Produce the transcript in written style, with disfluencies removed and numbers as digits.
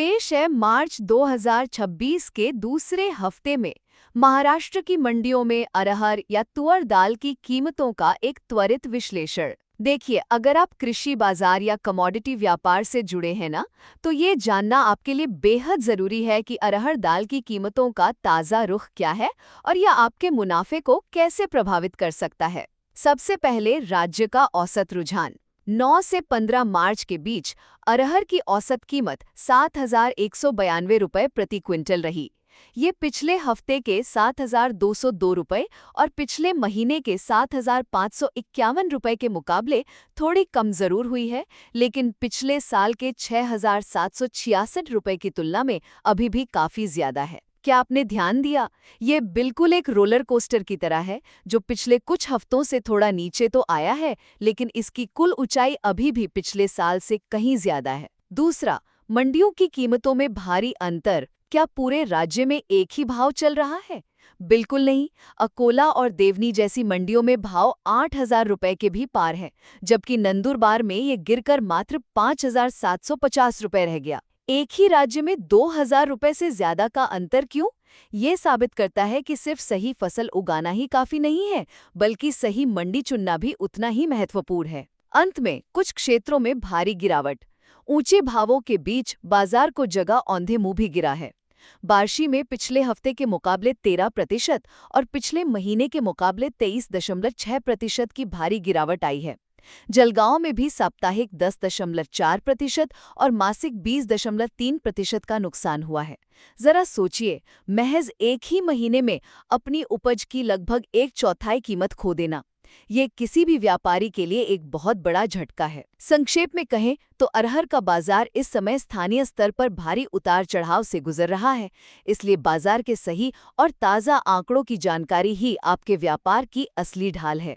पेश है मार्च 2026 के दूसरे हफ्ते में महाराष्ट्र की मंडियों में अरहर या तुअर दाल की कीमतों का एक त्वरित विश्लेषण। देखिए, अगर आप कृषि बाजार या कमोडिटी व्यापार से जुड़े हैं ना, तो ये जानना आपके लिए बेहद जरूरी है कि अरहर दाल की कीमतों का ताज़ा रुख क्या है और यह आपके मुनाफे को कैसे प्रभावित कर सकता है। सबसे पहले राज्य का औसत रुझान। 9 से 15 मार्च के बीच अरहर की औसत कीमत 7,192 रुपये प्रति क्विंटल रही। ये पिछले हफ्ते के 7,202 रुपये और पिछले महीने के 7,551 रुपये के मुकाबले थोड़ी कम जरूर हुई है, लेकिन पिछले साल के 6,766 रुपये की तुलना में अभी भी काफ़ी ज़्यादा है। क्या आपने ध्यान दिया? ये बिल्कुल एक रोलर कोस्टर की तरह है, जो पिछले कुछ हफ्तों से थोड़ा नीचे तो आया है, लेकिन इसकी कुल ऊंचाई अभी भी पिछले साल से कहीं ज्यादा है। दूसरा, मंडियों की कीमतों में भारी अंतर। क्या पूरे राज्य में एक ही भाव चल रहा है? बिल्कुल नहीं। अकोला और देवनी जैसी मंडियों में भाव 8,000 रुपये के भी पार है, जबकि नंदुरबार में ये गिरकर मात्र 5,750 रुपये रह गया। एक ही राज्य में 2,000 रुपये से ज्यादा का अंतर क्यों? ये साबित करता है कि सिर्फ सही फसल उगाना ही काफी नहीं है, बल्कि सही मंडी चुनना भी उतना ही महत्वपूर्ण है। अंत में कुछ क्षेत्रों में भारी गिरावट। ऊंचे भावों के बीच बाजार को जगह औंधे मुंह भी गिरा है। बार्शी में पिछले हफ्ते के मुकाबले 13% और पिछले महीने के मुकाबले 23.6% की भारी गिरावट आई है। जलगांव में भी साप्ताहिक 10.4% और मासिक 20.3% का नुकसान हुआ है। जरा सोचिए, महज एक ही महीने में अपनी उपज की लगभग 1/4 कीमत खो देना। ये किसी भी व्यापारी के लिए एक बहुत बड़ा झटका है। संक्षेप में कहें तो अरहर का बाजार इस समय स्थानीय स्तर पर भारी उतार चढ़ाव से गुजर रहा है, इसलिए बाजार के सही और ताज़ा आंकड़ों की जानकारी ही आपके व्यापार की असली ढाल है।